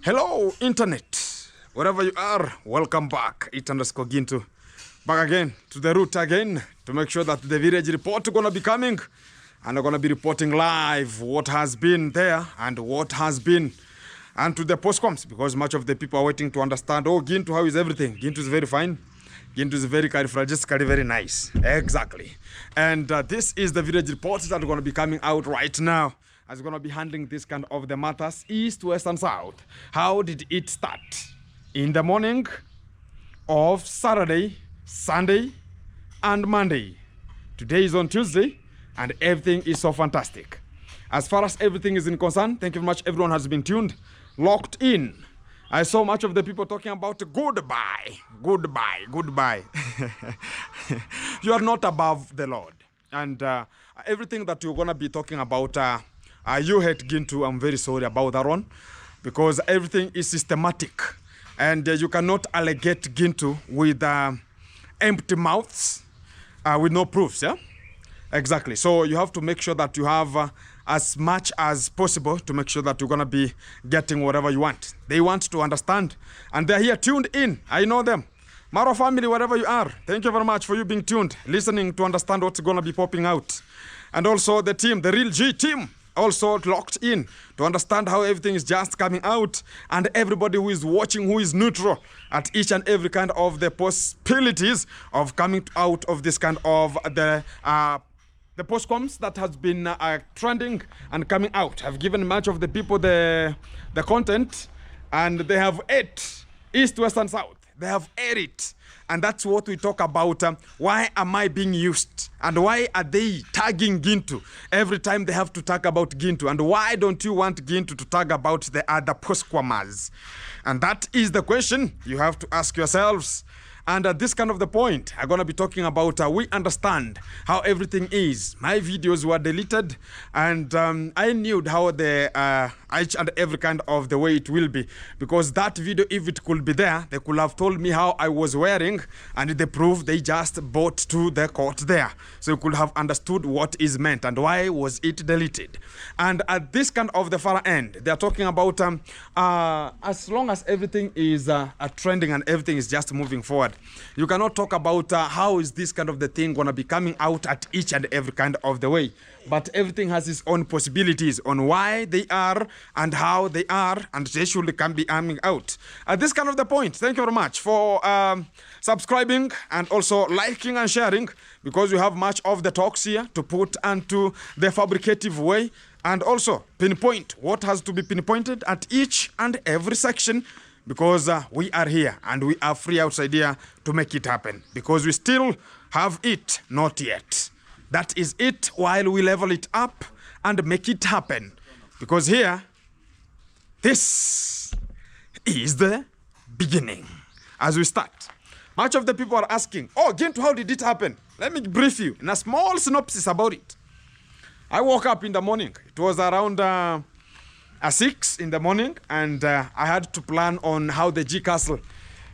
Hello, Internet. Wherever you are, welcome back. It_Gintu. Back again to the root again to make sure that the village report is going to be coming. And I'm going to be reporting live what has been there and what has been. And to the postcoms, because much of the people are waiting to understand, oh, Gintu, how is everything? Gintu is very fine. Gintu is very carifragistically very nice. Exactly. And this is the village reports that are going to be coming out right now. As we're going to be handling this kind of the matters, east, west, and south. How did it start? In the morning of Saturday, Sunday, and Monday. Today is on Tuesday, and everything is so fantastic. As far as everything is in concern, thank you very much. Everyone has been tuned, locked in. I saw much of the people talking about goodbye, goodbye, goodbye. You are not above the Lord. And everything that you're going to be talking about, you hate Gintu. I'm very sorry about that one, because everything is systematic. And you cannot allegate Gintu with empty mouths, with no proofs, yeah? Exactly. So you have to make sure that you have as much as possible to make sure that you're going to be getting whatever you want. They want to understand, and they're here tuned in. I know them. Maro family, wherever you are, thank you very much for you being tuned, listening to understand what's going to be popping out. And also the team, the real G team, also locked in to understand how everything is just coming out, and everybody who is watching, who is neutral at each and every kind of the possibilities of coming out of this kind of the postcoms that has been trending and coming out. Have given much of the people the content, and they have ate east, west, and south. They have ate it. And that's what we talk about. Why am I being used? And why are they tagging Gintu every time they have to talk about Gintu? And why don't you want Gintu to talk about the other postquamers? And that is the question you have to ask yourselves. And at this kind of the point, I'm going to be talking about we understand how everything is. My videos were deleted, and I knew how the each and every kind of the way it will be. Because that video, if it could be there, they could have told me how I was wearing, and the proof they just brought to the court there. So you could have understood what is meant and why was it deleted. And at this kind of the far end, they are talking about as long as everything is trending and everything is just moving forward, you cannot talk about how is this kind of the thing going to be coming out at each and every kind of the way. But everything has its own possibilities on why they are and how they are, and they should can be coming out. At this kind of the point, thank you very much for subscribing and also liking and sharing, because you have much of the talks here to put into the fabricative way, and also pinpoint what has to be pinpointed at each and every section. Because we are here and we are free outside here to make it happen. Because we still have it, not yet. That is it, while we level it up and make it happen. Because here, this is the beginning. As we start, much of the people are asking, oh, Gintu, how did it happen? Let me brief you in a small synopsis about it. I woke up in the morning. It was around 6 in the morning, and I had to plan on how the G Castle,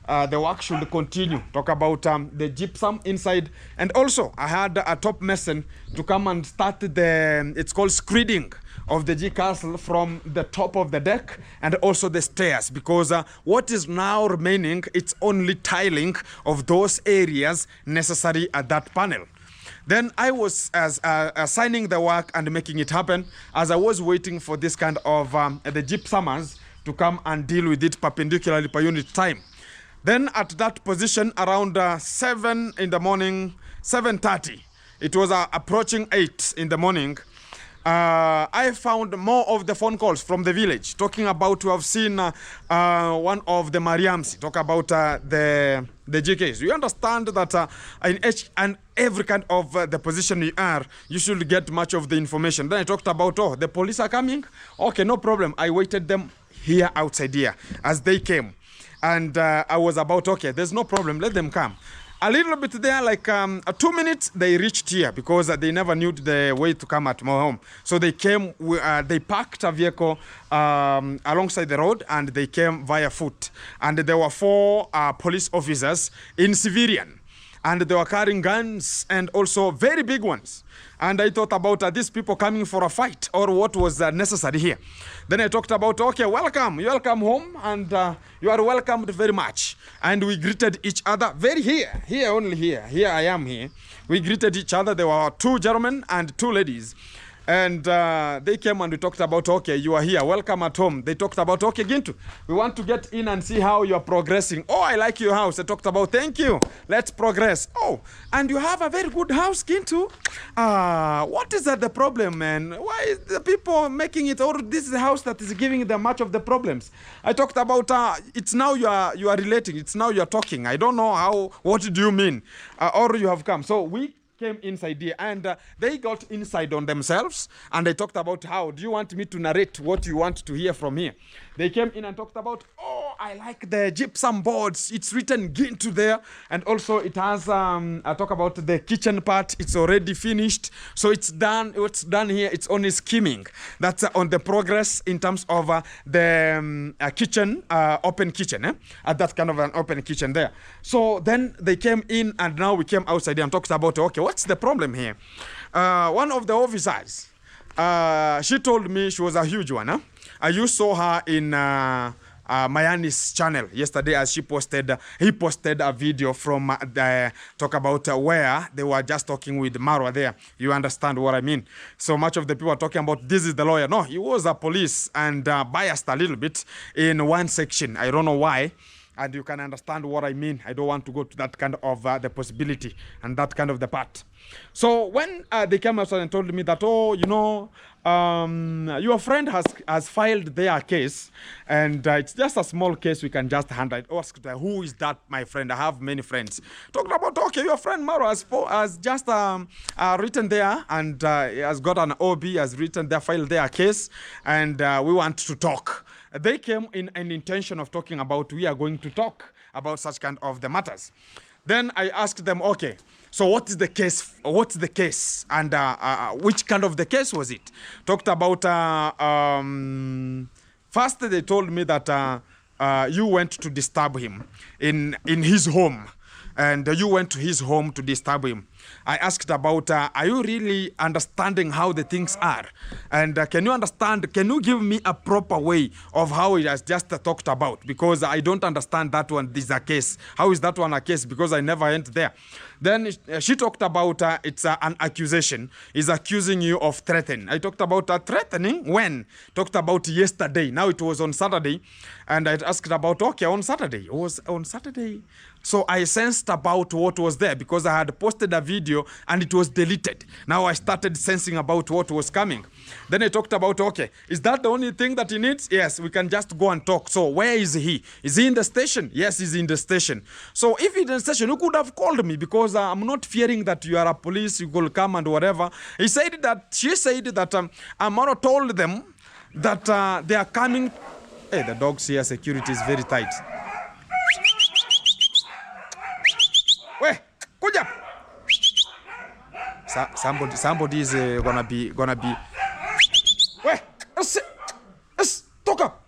the work should continue. Talk about the gypsum inside, and also I had a top mason to come and start it's called screeding of the G Castle from the top of the deck and also the stairs, because what is now remaining, it's only tiling of those areas necessary at that panel. Then I was assigning the work and making it happen as I was waiting for this kind of the gypsumers to come and deal with it perpendicularly per unit time. Then at that position around 7 in the morning, 7:30, it was approaching 8 in the morning. I found more of the phone calls from the village talking about, we have seen one of the Mariams talk about the GKs. You understand that in each and every kind of the position you are, you should get much of the information. Then I talked about, oh, the police are coming. Okay, no problem. I waited them here outside here as they came. And I was about, okay, there's no problem. Let them come. A little bit there, like 2 minutes, they reached here because they never knew the way to come at my home. So they came, they parked a vehicle alongside the road, and they came via foot. And there were 4 police officers in civilian. and they were carrying guns and also very big ones. And I thought about these people coming for a fight or what was necessary here. Then I talked about, okay, welcome home, and you are welcomed very much. And we greeted each other only here I am here. We greeted each other. There were 2 gentlemen and 2 ladies. And they came and we talked about, okay, you are here, welcome at home. They talked about, okay, Gintu, we want to get in and see how you are progressing. Oh, I like your house. They talked about, thank you, let's progress. Oh, and you have a very good house, Gintu. What is the problem, man? Why is the people making it, or this is the house that is giving them much of the problems? I talked about, it's now you are relating, it's now you are talking. I don't know what do you mean? Or you have come. So we came inside here, and they got inside on themselves, and they talked about, how do you want me to narrate what you want to hear from here? They came in and talked about, oh, I like the gypsum boards, it's written Gintu there, and also it has I talk about the kitchen part, it's already finished, so it's done here, it's only skimming. That's on the progress in terms of the kitchen, open kitchen, that kind of an open kitchen there. So then they came in, and now we came outside and talked about, okay, what's the problem here? One of the officers, she told me, she was a huge one. You saw her in Mayani's channel yesterday, as he posted a video from the talk about where they were just talking with Maro there. You understand what I mean? So much of the people are talking about, this is the lawyer. No, he was a police and biased a little bit in one section. I don't know why. And you can understand what I mean. I don't want to go to that kind of the possibility and that kind of the part. So when they came outside and told me that, oh, you know, your friend has filed their case, and it's just a small case, we can just handle it. Asked, who is that, my friend? I have many friends. Talking about, okay, your friend Maro has just written there, and he has got an OB, has written there, filed their case, and we want to talk. They came in an intention of talking about, we are going to talk about such kind of the matters. Then I asked them, okay, so what is the case? What's the case? And which kind of the case was it? Talked about, first they told me that you went to disturb him in his home. And you went to his home to disturb him. I asked about, are you really understanding how the things are? And can you give me a proper way of how it has just talked about? Because I don't understand that one, this is a case. How is that one a case? Because I never went there. Then she talked about, it's an accusation. He's accusing you of threatening. I talked about threatening when? Talked about yesterday. Now it was on Saturday. And I asked about, okay, on Saturday. It was on Saturday. So I sensed about what was there because I had posted a video and it was deleted. Now I started sensing about what was coming. Then I talked about, okay, is that the only thing that he needs? Yes, we can just go and talk. So where is he? Is he in the station? Yes, he's in the station. So if he's in the station, you could have called me because I'm not fearing that you are a police, you will come and whatever. She said that Maro told them that they are coming. Hey, the dogs here, security is very tight. Wait, kuja. Somebody is gonna be. Wait, talk up.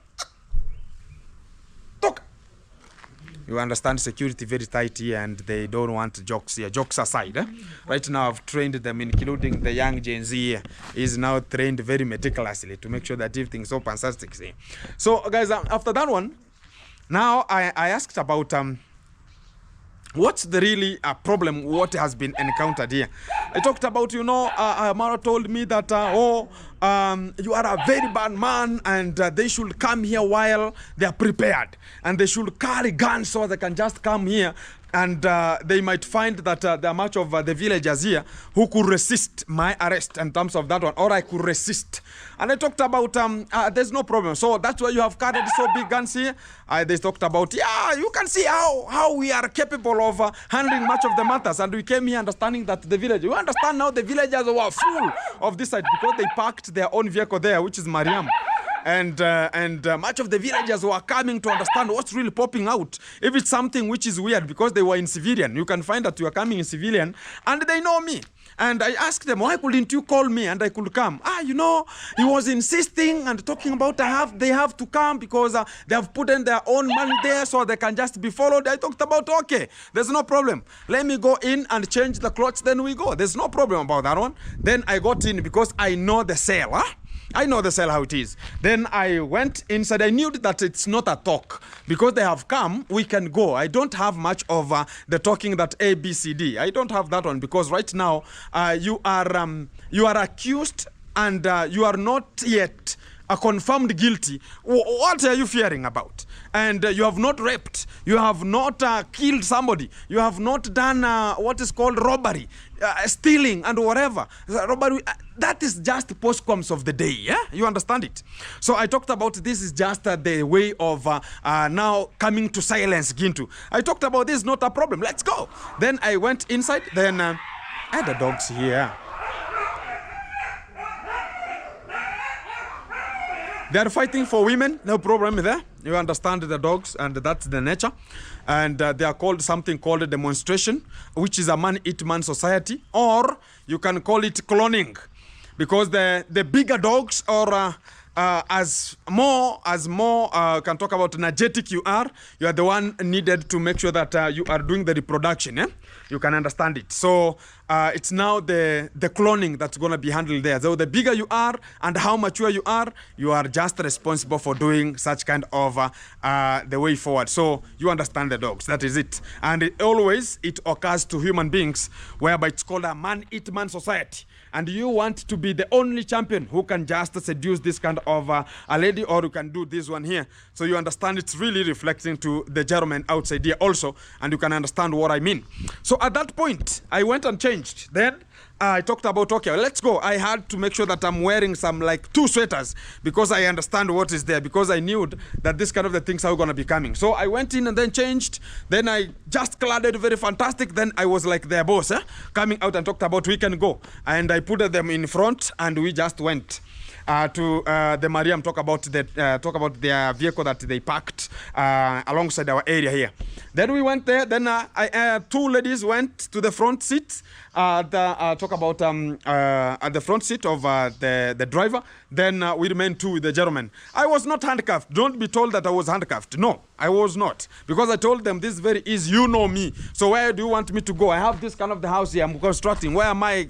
You understand, security very tight here, and they don't want jokes here. Jokes aside, right now I've trained them, including the young Gen Z here, is now trained very meticulously to make sure that everything's so fantastic. See? So, guys, after that one, now I asked about what's the really problem, what has been encountered here. I talked about, you know, Maro told me that, you are a very bad man, and they should come here while they are prepared. And they should carry guns so they can just come here. And they might find that there are much of the villagers here who could resist my arrest in terms of that one, or I could resist. And I talked about, there's no problem. So that's why you have carried so big guns here. They talked about, yeah, you can see how we are capable of handling much of the matters. And we came here understanding that the village, you understand now the villagers were full of this side because they parked their own vehicle there, which is Mariam. and much of the villagers were coming to understand what's really popping out. If it's something which is weird, because they were in civilian, you can find that you are coming in civilian, and they know me. And I asked them, why couldn't you call me and I could come? You know, he was insisting and talking about they have to come because they have put in their own money there so they can just be followed. I talked about, okay, there's no problem. Let me go in and change the clothes, then we go. There's no problem about that one. Then I got in because I know the cell, I know the cell how it is. Then I went inside. I knew that it's not a talk. Because they have come, we can go. I don't have much of the talking that A, B, C, D. I don't have that one because right now you are accused and you are not yet confirmed guilty. What are you fearing about? And you have not raped. You have not killed somebody. You have not done what is called robbery, stealing and whatever. Robbery, that is just postcoms of the day. Yeah, you understand it. So I talked about this is just the way of now coming to silence Gintu. I talked about this, not a problem. Let's go. Then I went inside. Then I had the dogs here. They are fighting for women, no problem there. You understand the dogs, and that's the nature. And they are called something called a demonstration, which is a man-eat-man society, or you can call it cloning, because the bigger dogs, or as more can talk about energetic you are the one needed to make sure that you are doing the reproduction. You can understand it. So it's now the cloning that's going to be handled there. So the bigger you are and how mature you are just responsible for doing such kind of the way forward. So you understand the dogs. That is it. And it occurs to human beings, whereby it's called a man-eat-man society. And you want to be the only champion who can just seduce this kind of a lady, or you can do this one here. So you understand it's really reflecting to the gentleman outside here also, and you can understand what I mean. So at that point, I went and changed. Then I talked about, okay, let's go. I had to make sure that I'm wearing some like 2 sweaters because I understand what is there, because I knew that this kind of the things are going to be coming. So I went in and then changed. Then I just cladded very fantastic. Then I was like their boss, coming out and talked about we can go. And I put them in front and we just went to the Mariam, talk about their vehicle that they parked alongside our area here. Then we went there. Then 2 ladies went to the front seat. Talk about at the front seat of the driver. Then we remained 2 with the gentleman. I was not handcuffed. Don't be told that I was handcuffed. No, I was not, because I told them this is very easy. You know me. So where do you want me to go? I have this kind of the house here. I'm constructing. Where am I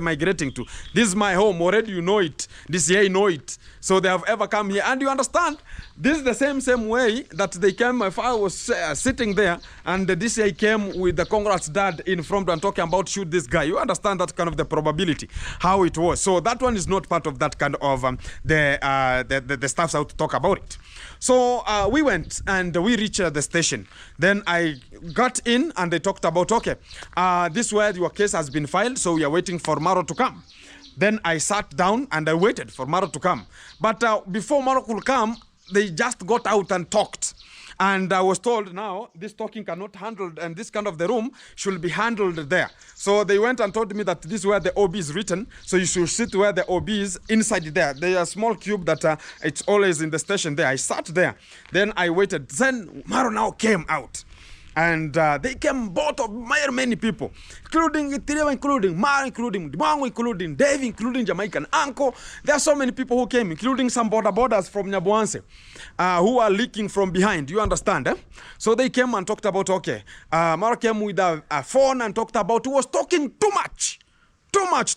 migrating to? This is my home already. You know it. This year you know it. So they have ever come here, and you understand. This is the same way that they came. My father was sitting there, and this year he came with the Congrats dad in front and talking about shoot this guy. You understand that kind of the probability, how it was. So that one is not part of that kind of the staffs out to talk about it. So we went and we reached the station. Then I got in and they talked about, okay, this is where your case has been filed, so we are waiting for Maro to come. Then I sat down and I waited for Maro to come. But before Maro could come, they just got out and talked. And I was told now this talking cannot handle, and this kind of the room should be handled there. So they went and told me that this is where the OB is written. So you should sit where the OB is inside there. There's a small cube that it's always in the station there. I sat there. Then I waited. Then Maro now came out. And they came both of many people, including Tireva, including Maro, including Dibango, including Dave, including Jamaican Uncle. There are so many people who came, including some borders from Nyabuanse, who are leaking from behind. You understand? So they came and talked about, okay, Maro came with a phone and talked about, he was talking too much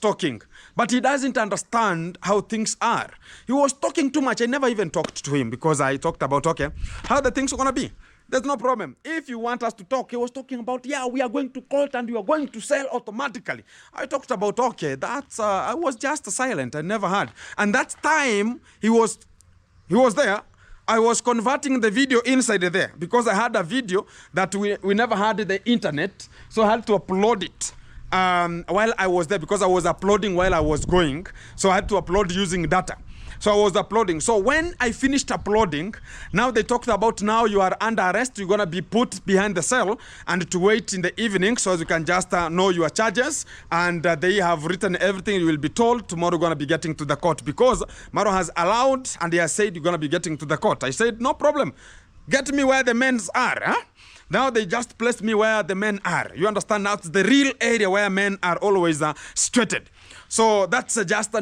talking. But he doesn't understand how things are. He was talking too much. I never even talked to him because I talked about, okay, how the things are going to be. There's no problem. If you want us to talk, he was talking about, yeah, we are going to court and we are going to sell automatically. I talked about, okay, that's, I was just silent. I never had. And that time he was there. I was converting the video inside there because I had a video that we never had the internet. So I had to upload it while I was there because I was uploading while I was going. So I had to upload using data. So I was uploading. So when I finished uploading, now they talked about now you are under arrest. You're going to be put behind the cell and to wait in the evening so as you can just know your charges. And they have written everything. You will be told tomorrow you're going to be getting to the court because Maro has allowed and he has said you're going to be getting to the court. I said, no problem. Get me where the men are. Huh? Now they just placed me where the men are. You understand? Now it's the real area where men are always situated. So that's just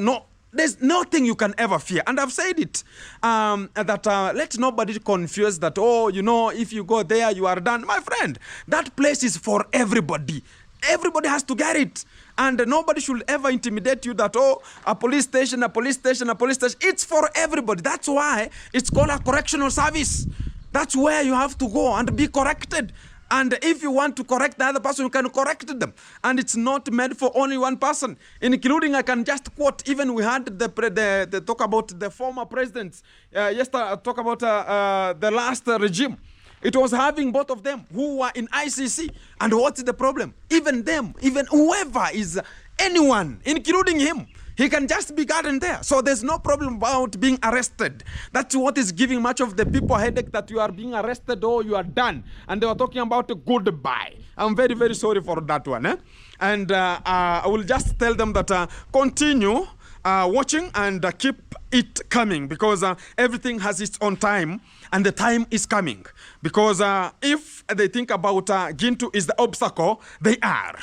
there's nothing you can ever fear. And I've said it, that let nobody confuse that, oh, you know, if you go there, you are done. My friend, that place is for everybody. Everybody has to get it. And nobody should ever intimidate you that, oh, a police station, a police station, a police station. It's for everybody. That's why it's called a correctional service. That's where you have to go and be corrected. And if you want to correct the other person, you can correct them. And it's not meant for only one person, including, I can just quote, even we had the talk about the former presidents. Yesterday, talk about the last regime. It was having both of them who were in ICC. And what's the problem? Even them, even whoever is anyone, including him, he can just be guarded there. So there's no problem about being arrested. That's what is giving much of the people a headache, that you are being arrested or you are done. And they were talking about a goodbye. I'm very, very sorry for that one. And I will just tell them that continue watching and keep it coming, because everything has its own time and the time is coming. Because if they think about Gintu is the obstacle, they are.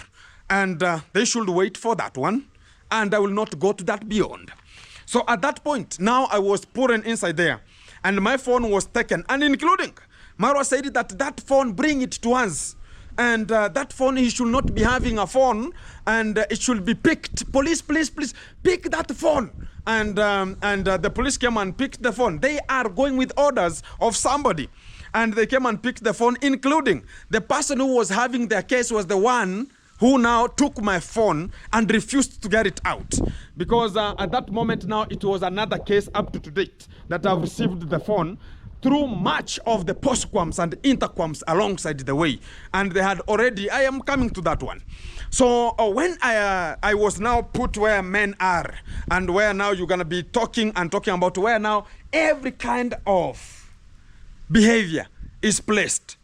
And they should wait for that one. And I will not go to that beyond. So at that point, now I was pouring inside there. And my phone was taken. And including, Maro said that that phone, bring it to us. And that phone, he should not be having a phone. And it should be picked. Police, please, please, pick that phone. And the police came and picked the phone. They are going with orders of somebody. And they came and picked the phone, including the person who was having their case was the one who now took my phone and refused to get it out. Because at that moment now, it was another case up to date that I've received the phone through much of the postquams and interquams alongside the way. And they had already, I am coming to that one. So when I was now put where men are, and where now you're going to be talking about where now every kind of behavior is placed.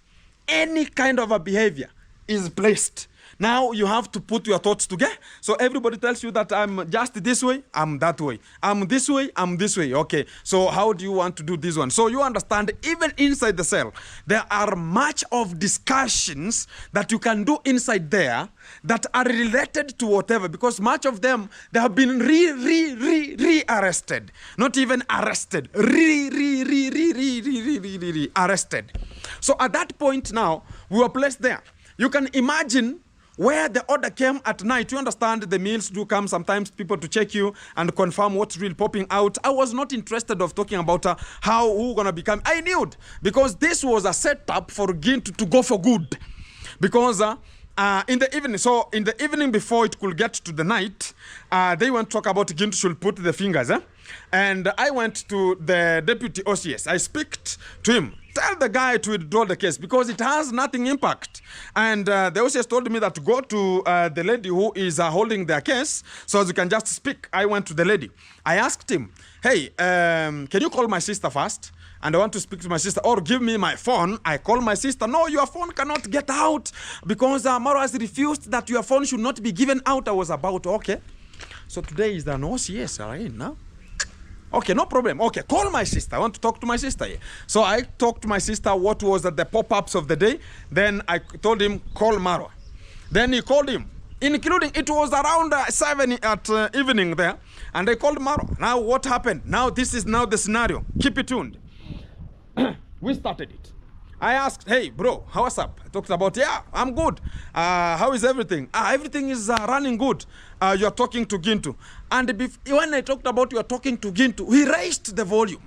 Any kind of a behavior is placed. Now you have to put your thoughts together. So everybody tells you that I'm just this way, I'm that way. I'm this way, I'm this way. Okay, so how do you want to do this one? So you understand, even inside the cell, there are much of discussions that you can do inside there that are related to whatever, because much of them, they have been re-arrested. Not even arrested, arrested. So at that point now, we were placed there. You can imagine where the order came at night. You understand, the meals do come sometimes, people to check you and confirm what's really popping out. I was not interested of talking about how who gonna become. I knew it, because this was a setup for Gintu to go for good. Because in the evening, so in the evening before it could get to the night, they went to talk about Gintu should put the fingers. And I went to the deputy OCS. I speak to him. Tell the guy to withdraw the case because it has nothing impact. And the OCS told me that to go to the lady who is holding their case, so as you can just speak. I went to the lady. I asked him, hey, can you call my sister first? And I want to speak to my sister, or give me my phone. I call my sister. No, your phone cannot get out because Maro has refused that your phone should not be given out. I was about, okay. So today is an OCS, right now? Okay, no problem. Okay, call my sister. I want to talk to my sister here. So I talked to my sister what was the pop-ups of the day. Then I told him, call Maro. Then he called him, including it was around 7 at evening there. And I called Maro. Now what happened? Now this is now the scenario. Keep it tuned. We started it. I asked, hey, bro, how's up? I talked about, yeah, I'm good. How is everything? Everything is running good. You're talking to Gintu. And when I talked about you're talking to Gintu, he raised the volume.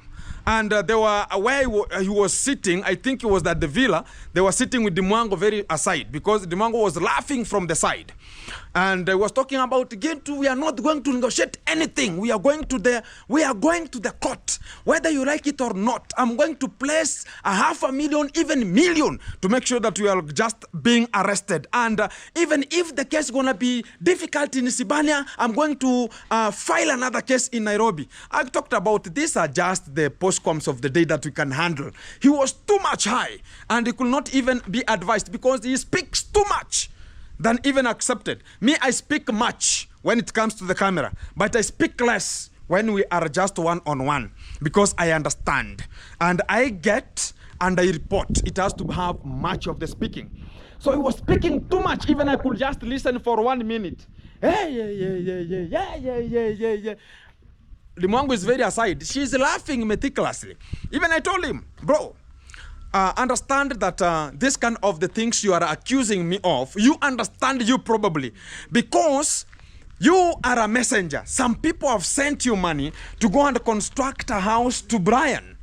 And they were where he was sitting. I think it was at the villa. They were sitting with Dimwango very aside because Dimwango was laughing from the side. And I was talking about, Gintu, we are not going to negotiate anything. We are going to the court. Whether you like it or not, I'm going to place 500,000, even million, to make sure that we are just being arrested. And even if the case is going to be difficult in Sibania, I'm going to file another case in Nairobi. I talked about these are just the postcoms of the day that we can handle. He was too much high, and he could not even be advised because he speaks too much than even accepted. Me, I speak much when it comes to the camera, but I speak less when we are just one-on-one because I understand. And I get and I report. It has to have much of the speaking. So he was speaking too much, even I could just listen for 1 minute. Yeah. Limwangu is very aside. She's laughing meticulously. Even I told him, bro, understand that this kind of the things you are accusing me of, you understand you probably, because you are a messenger. Some people have sent you money to go and construct a house to Brian.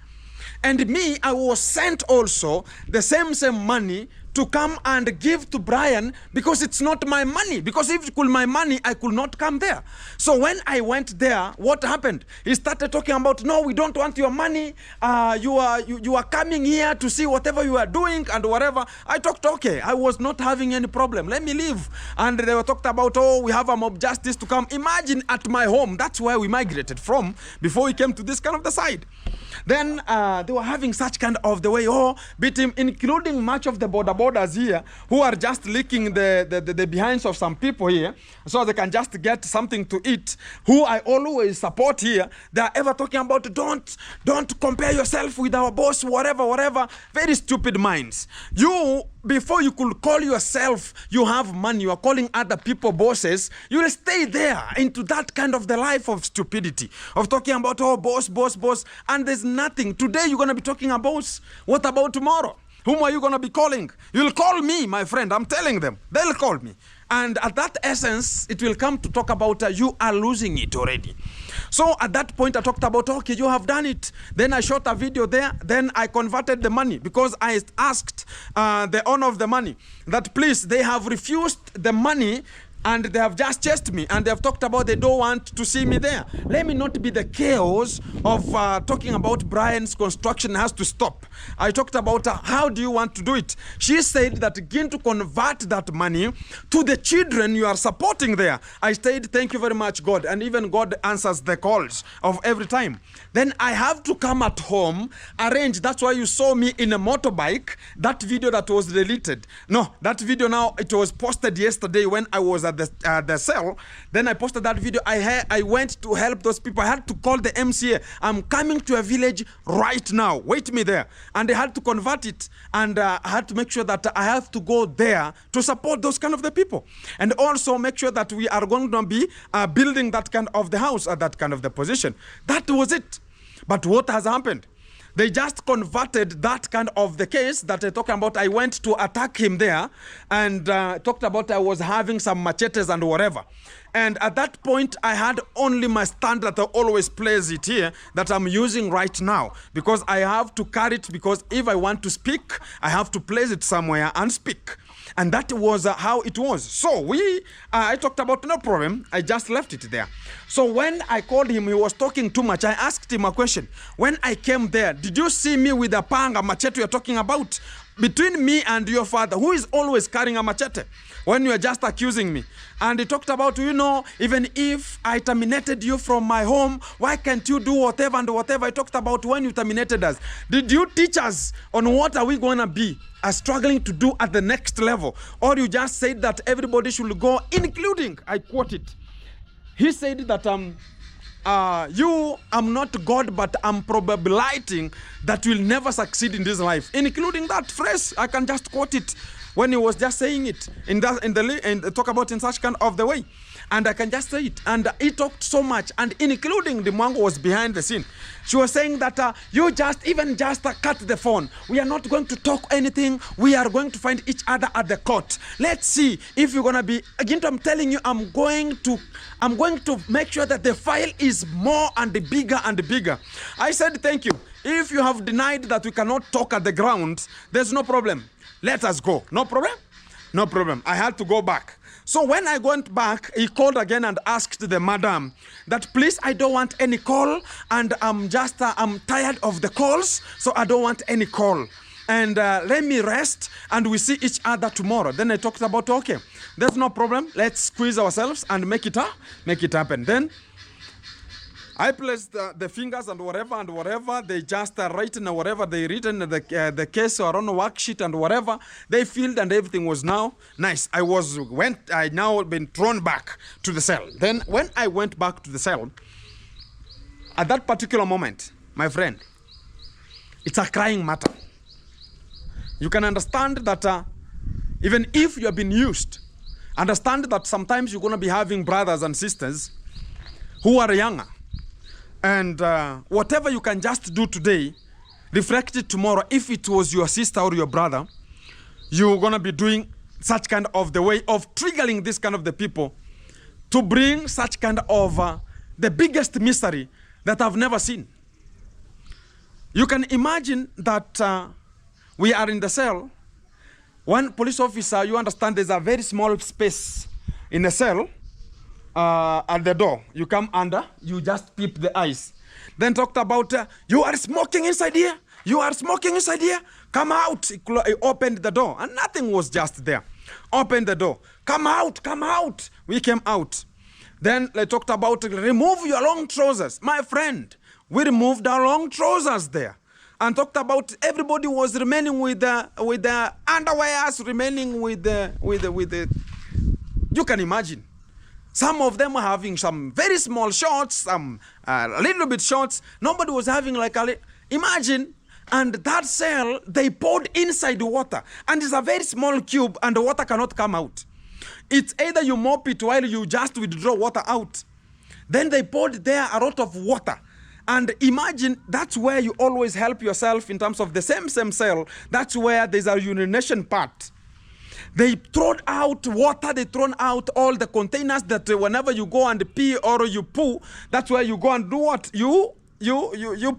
And me, I was sent also the same money to come and give to Brian because it's not my money. Because if it could my money, I could not come there. So when I went there, what happened? He started talking about, no, we don't want your money. You are coming here to see whatever you are doing and whatever. I talked, okay, I was not having any problem. Let me leave. And they were talked about, oh, we have a mob justice to come. Imagine at my home, that's where we migrated from before we came to this kind of the side. Then they were having such kind of the way, oh, beat him, including much of the borders here who are just licking the behinds of some people here so they can just get something to eat, who I always support here. They are ever talking about don't compare yourself with our boss, whatever. Very stupid minds. You, before you could call yourself, you have money, you are calling other people bosses, you will stay there into that kind of the life of stupidity, of talking about, oh, boss, and there's nothing. Today you're going to be talking about, what about tomorrow? Whom are you going to be calling? You'll call me, my friend. I'm telling them. They'll call me. And at that essence, it will come to talk about you are losing it already. So at that point, I talked about, okay, you have done it. Then I shot a video there. Then I converted the money because I asked the owner of the money that, please, they have refused the money and they have just chased me and they have talked about they don't want to see me there. Let me not be the chaos of talking about Brian's construction has to stop. I talked about how do you want to do it. She said that begin to convert that money to the children you are supporting there. I said, thank you very much, God. And even God answers the calls of every time. Then I have to come at home, arrange. That's why you saw me in a motorbike. That video that was deleted. No, that video now, it was posted yesterday when I was at the cell. Then I posted that video. I went to help those people. I had to call the MCA. I'm coming to a village right now. Wait me there. And I had to convert it. And I had to make sure that I have to go there to support those kind of the people. And also make sure that we are going to be building that kind of the house at that kind of the position. That was it. But what has happened? They just converted that kind of the case that I talking about. I went to attack him there and talked about I was having some machetes and whatever. And at that point, I had only my stand that I always place it here that I'm using right now because I have to carry it because if I want to speak, I have to place it somewhere and speak. And that was how it was. So I talked about no problem. I just left it there. So when I called him, he was talking too much. I asked him a question. When I came there, did you see me with a panga machete you're talking about? Between me and your father, who is always carrying a machete when you are just accusing me? And he talked about, you know, even if I terminated you from my home, why can't you do whatever and whatever? I talked about when you terminated us. Did you teach us on what are we going to be struggling to do at the next level? Or you just said that everybody should go, including, I quote it, he said that I'm not God, but I'm probabilizing that you'll never succeed in this life, including that phrase. I can just quote it when he was just saying it and talk about in such kind of the way. And I can just say it. And he talked so much, and including the Mwango was behind the scene. She was saying that you just cut the phone. We are not going to talk anything. We are going to find each other at the court. Let's see if you're gonna be. Again, I'm telling you, I'm going to make sure that the file is more and bigger and bigger. I said thank you. If you have denied that we cannot talk at the ground, there's no problem. Let us go. No problem? No problem. I had to go back. So when I went back, he called again and asked the madam that, please, I don't want any call, and I'm tired of the calls, so I don't want any call. And let me rest, and we see each other tomorrow. Then I talked about, okay, there's no problem. Let's squeeze ourselves and make it happen. Then I placed the fingers and whatever, they just written whatever they written, the case or on a worksheet and whatever, they filled, and everything was now nice. I now been thrown back to the cell. Then when I went back to the cell, at that particular moment, my friend, it's a crying matter. You can understand that even if you have been used, understand that sometimes you're going to be having brothers and sisters who are younger. And whatever you can just do today, reflect it tomorrow. If it was your sister or your brother, you're going to be doing such kind of the way of triggering this kind of the people to bring such kind of the biggest misery that I've never seen. You can imagine that we are in the cell. One police officer, you understand there's a very small space in a cell. At the door, you come under, you just peep the eyes. Then talked about, you are smoking inside here. You are smoking inside here. Come out. He opened the door, and nothing was just there. Opened the door. Come out, come out. We came out. Then they talked about, remove your long trousers. My friend, we removed our long trousers there. And talked about everybody was remaining with the underwears, remaining with the. You can imagine. Some of them were having some very small shorts, some a little bit shorts. Nobody was having like imagine. And that cell, they poured inside the water. And it's a very small cube, and the water cannot come out. It's either you mop it while you just withdraw water out. Then they poured there a lot of water. And imagine that's where you always help yourself in terms of the same cell. That's where there's a urination part. They thrown out water, they thrown out all the containers that whenever you go and pee or you poo, that's where you go and do what? You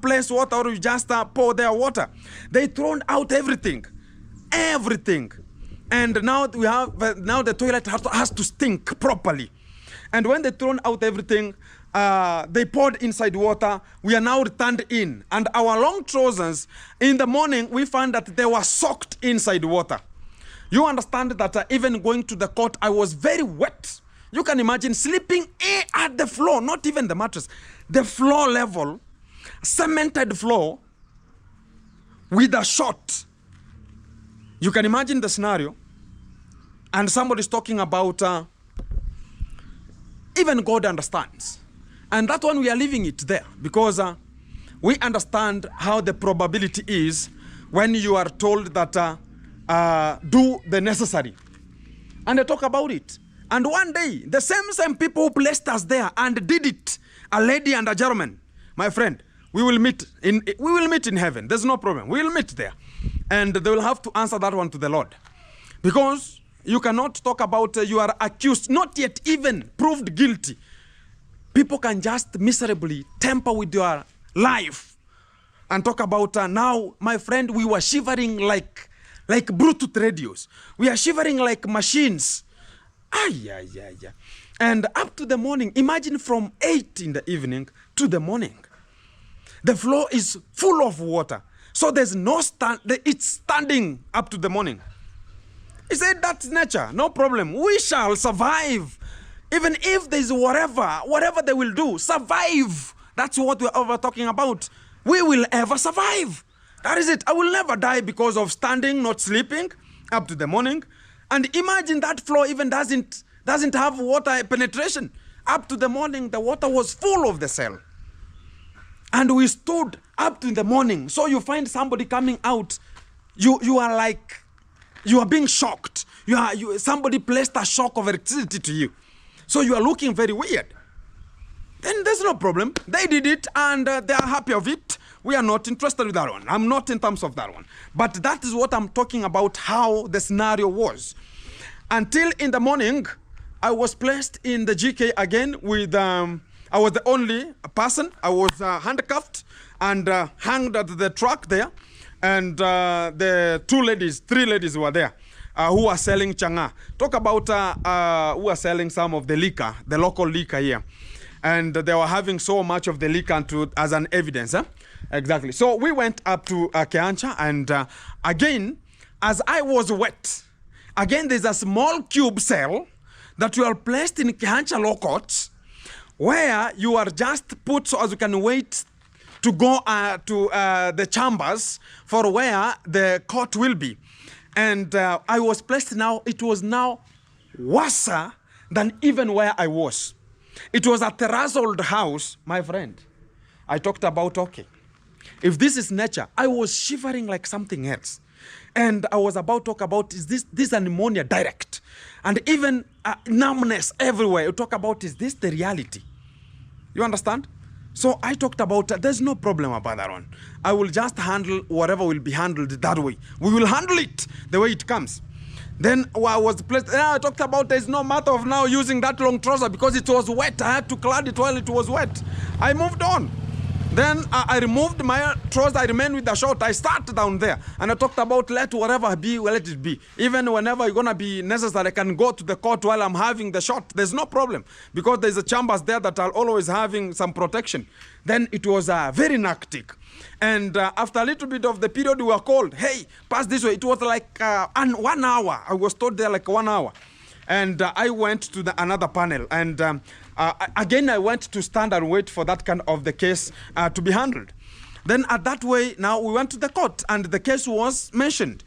place water, or you just pour their water. They thrown out everything. Everything. And now we have now the toilet has to stink properly. And when they thrown out everything, they poured inside water. We are now returned in. And our long trousers, in the morning, we found that they were soaked inside water. You understand that even going to the court, I was very wet. You can imagine sleeping at the floor, not even the mattress. The floor level, cemented floor with a shot. You can imagine the scenario. And somebody's talking about, even God understands. And that one, we are leaving it there because we understand how the probability is when you are told that do the necessary. And they talk about it. And one day, the same people who placed us there and did it, a lady and a gentleman, my friend, we will meet in heaven. There's no problem. We will meet there. And they will have to answer that one to the Lord. Because you cannot talk about you are accused, not yet even proved guilty. People can just miserably tamper with your life and talk about now, my friend, we were shivering like Bluetooth radios. We are shivering like machines. And up to the morning, imagine from 8 in the evening to the morning. The floor is full of water. So there's no it's standing up to the morning. He said, that's nature, no problem. We shall survive. Even if there's whatever they will do, survive. That's what we're talking about. We will ever survive. That is it. I will never die because of standing, not sleeping, up to the morning. And imagine that floor even doesn't have water penetration. Up to the morning, the water was full of the cell. And we stood up to the morning. So you find somebody coming out, you are like, you are being shocked. Somebody placed a shock of electricity to you. So you are looking very weird. Then there's no problem. They did it and they are happy of it. We are not interested with that one. I'm not in terms of that one. But that is what I'm talking about, how the scenario was. Until in the morning, I was placed in the GK again with, I was the only person. I was handcuffed and hanged at the truck there. And the three ladies were there who are selling changa. Talk about who are selling some of the liquor, the local liquor here. And they were having so much of the liquor as an evidence. Exactly. So we went up to Keancha, and again, as I was wet, again, there's a small cube cell that you are placed in Keancha law courts, where you are just put so as you can wait to go to the chambers for where the court will be. And I was placed now, it was now worse than even where I was. It was a terrazzled house, my friend. I talked about, okay, if this is nature, I was shivering like something else. And I was about to talk about, is this a pneumonia direct? And even numbness everywhere. You talk about, is this the reality? You understand? So I talked about, there's no problem about that one. I will just handle whatever will be handled that way. We will handle it the way it comes. Then I was placed, I talked about there's no matter of now using that long trouser because it was wet. I had to clad it while it was wet. I moved on. Then I removed my trouser, I remained with the short. I started down there and I talked about let whatever be, well, let it be. Even whenever it's gonna be necessary, I can go to the court while I'm having the shot. There's no problem because there's a chambers there that are always having some protection. Then it was very hectic. And after a little bit of the period, we were called, hey, pass this way. It was like 1 hour. I was told there like 1 hour. And I went to another panel. And again, I went to stand and wait for that kind of the case to be handled. Then at that way, now we went to the court and the case was mentioned.